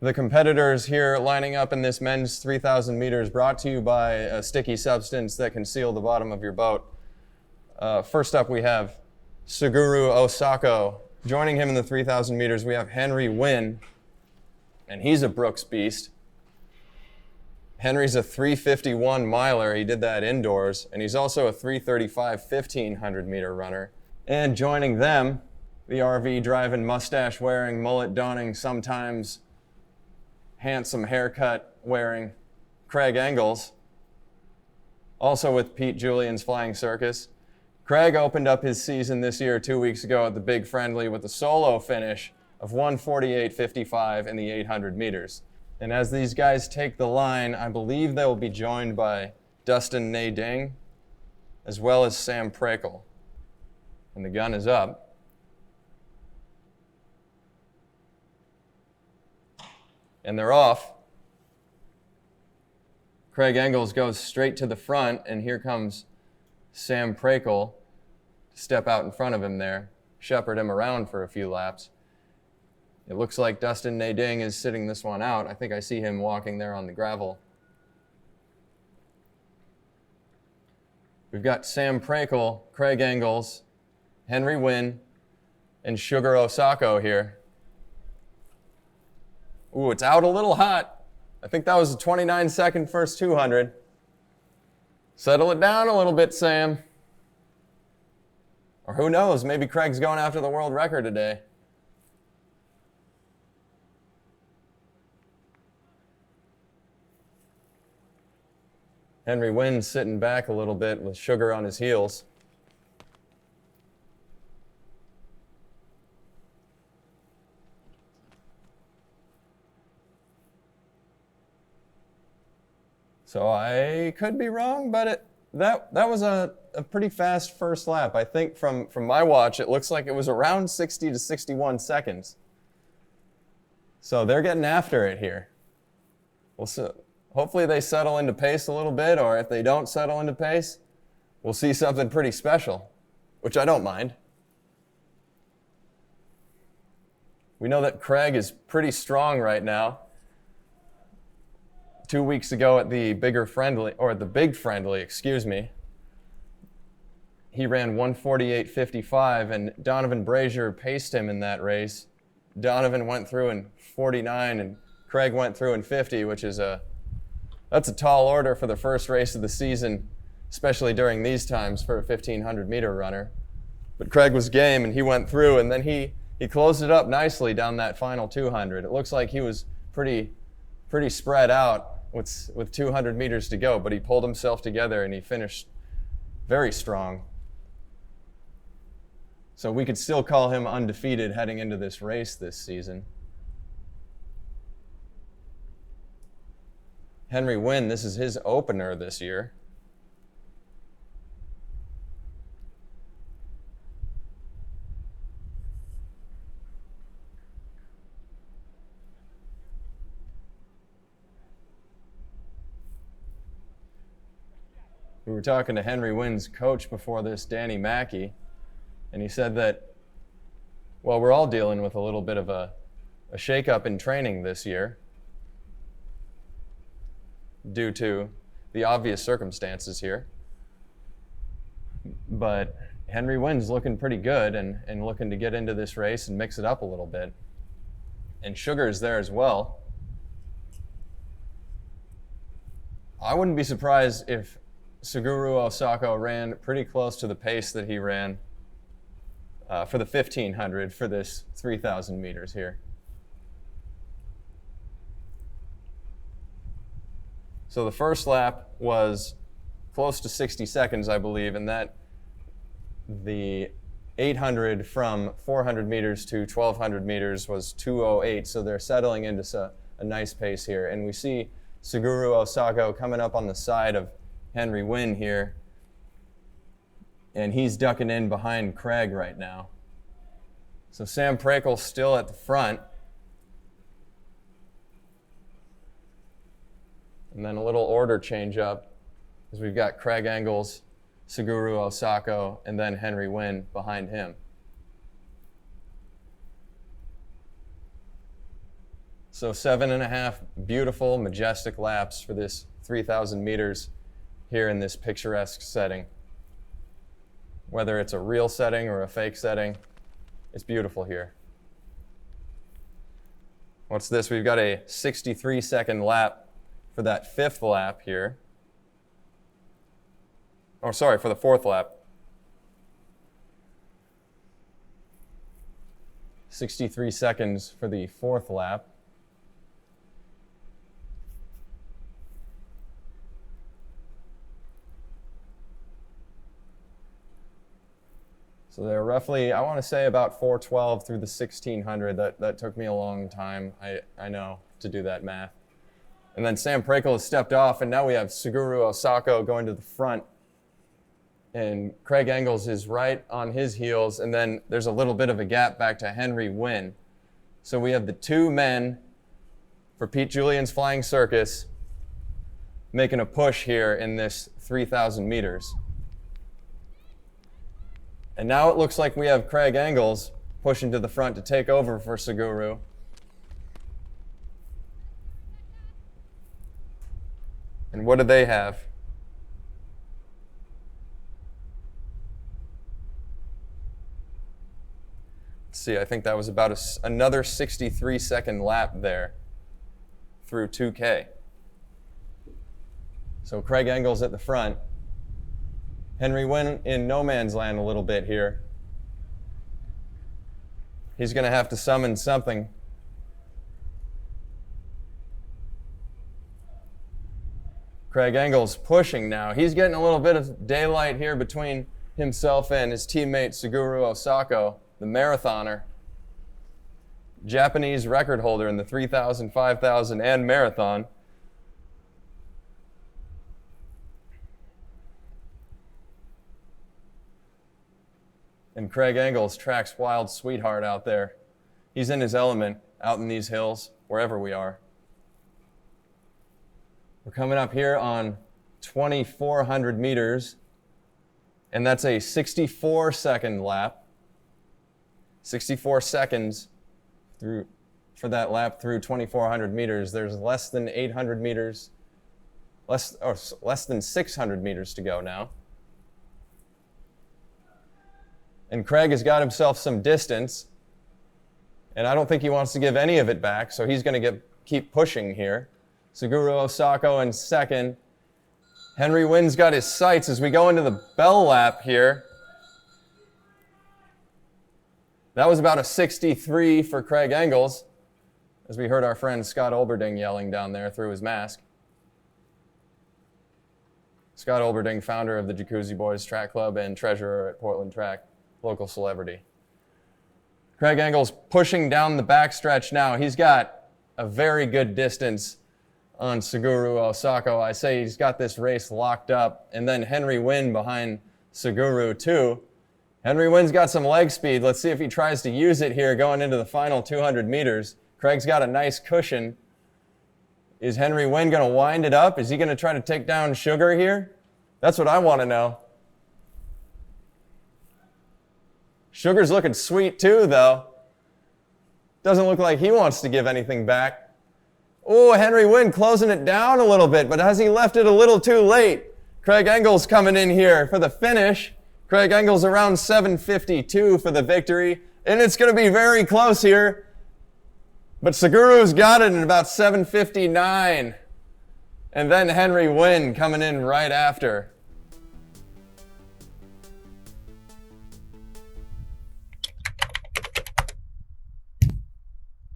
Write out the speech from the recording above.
The competitors here lining up in this men's 3,000 meters brought to you by a sticky substance that can seal the bottom of your boat. First up we have Suguru Osako. Joining him in the 3,000 meters we have Henry Wynn, and he's a Brooks beast. Henry's a 3:51 miler. He did that indoors, and he's also a 3:35 1,500 meter runner. And joining them, the RV driving, mustache wearing, mullet donning, sometimes handsome haircut wearing Craig Engels, also with Pete Julian's Flying Circus. Craig opened up his season this year 2 weeks ago at the Big Friendly with a solo finish of 1:48.55 in the 800 meters. And as these guys take the line, I believe they will be joined by Dustin Nading as well as Sam Prakel. And the gun is up. And they're off. Craig Engels goes straight to the front, and here comes Sam Prakel to step out in front of him there, shepherd him around for a few laps. It looks like Dustin Nading is sitting this one out. I think I see him walking there on the gravel. We've got Sam Prakel, Craig Engels, Henry Wynn, and Sugar Osako here. Ooh, it's out a little hot. I think that was a 29-second first 200. Settle it down a little bit, Sam. Or who knows, maybe Craig's going after the world record today. Henry Wynn sitting back a little bit with Sugar on his heels. So I could be wrong, but that was a pretty fast first lap. I think from my watch, it looks like it was around 60 to 61 seconds. So they're getting after it here. We'll see. Hopefully they settle into pace a little bit, or if they don't settle into pace, we'll see something pretty special, which I don't mind. We know that Craig is pretty strong right now. 2 weeks ago at the Big Friendly, he ran 1:48.55, and Donovan Brazier paced him in that race. Donovan went through in 49, and Craig went through in 50, which is that's a tall order for the first race of the season, especially during these times for a 1,500 meter runner. But Craig was game, and he went through, and then he closed it up nicely down that final 200. It looks like he was pretty spread out with 200 meters to go, but he pulled himself together and he finished very strong. So we could still call him undefeated heading into this race this season. Henry Wynn, this is his opener this year. We were talking to Henry Wynn's coach before this, Danny Mackey, and he said that, well, we're all dealing with a little bit of a shakeup in training this year due to the obvious circumstances here. But Henry Wynn's looking pretty good and looking to get into this race and mix it up a little bit. And Sugar's there as well. I wouldn't be surprised if Suguru Osako ran pretty close to the pace that he ran for the 1,500 for this 3,000 meters here. So the first lap was close to 60 seconds, I believe, and that the 800 from 400 meters to 1,200 meters was 2:08, so they're settling into a nice pace here. And we see Suguru Osako coming up on the side of Henry Wynn here, and he's ducking in behind Craig right now. So Sam Prakel's still at the front. And then a little order change up, as we've got Craig Engels, Suguru Osako, and then Henry Wynn behind him. So 7.5 beautiful, majestic laps for this 3,000 meters here in this picturesque setting. Whether it's a real setting or a fake setting, it's beautiful here. What's this? We've got a 63-second lap for that fifth lap here. Oh, sorry, for the fourth lap. 63 seconds for the fourth lap. So they're roughly, I want to say about 412 through the 1600. That took me a long time, I know, to do that math. And then Sam Prakel has stepped off, and now we have Suguru Osako going to the front. And Craig Engels is right on his heels, and then there's a little bit of a gap back to Henry Wynn. So we have the two men for Pete Julian's Flying Circus making a push here in this 3,000 meters. And now it looks like we have Craig Engels pushing to the front to take over for Suguru. And what do they have? Let's see, I think that was about another 63-second lap there through 2K. So Craig Engels at the front. Henry Wynn in no man's land a little bit here. He's going to have to summon something. Craig Engels pushing now. He's getting a little bit of daylight here between himself and his teammate Suguru Osako, the marathoner. Japanese record holder in the 3,000, 5,000, and marathon. And Craig Engels tracks Wild Sweetheart out there. He's in his element out in these hills, wherever we are. We're coming up here on 2,400 meters, and that's a 64-second lap. 64 seconds for that lap through 2,400 meters. There's less than 800 meters, less than 600 meters to go now. And Craig has got himself some distance, and I don't think he wants to give any of it back, so he's going to keep pushing here. Suguru Osako in second. Henry Wynn's got his sights as we go into the bell lap here. That was about a 63 for Craig Engels, as we heard our friend Scott Olberding yelling down there through his mask. Scott Olberding, founder of the Jacuzzi Boys Track Club and treasurer at Portland Track. Local celebrity. Craig Engels pushing down the backstretch now. He's got a very good distance on Suguru Osako. I say he's got this race locked up. And then Henry Wynn behind Suguru too. Henry Wynn's got some leg speed. Let's see if he tries to use it here going into the final 200 meters. Craig's got a nice cushion. Is Henry Wynn going to wind it up? Is he going to try to take down Sugar here? That's what I want to know. Sugar's looking sweet too, though. Doesn't look like he wants to give anything back. Oh, Henry Wynn closing it down a little bit, but has he left it a little too late? Craig Engels coming in here for the finish. Craig Engels around 7:52 for the victory, and it's going to be very close here. But Seguru's got it in about 7:59. And then Henry Wynn coming in right after.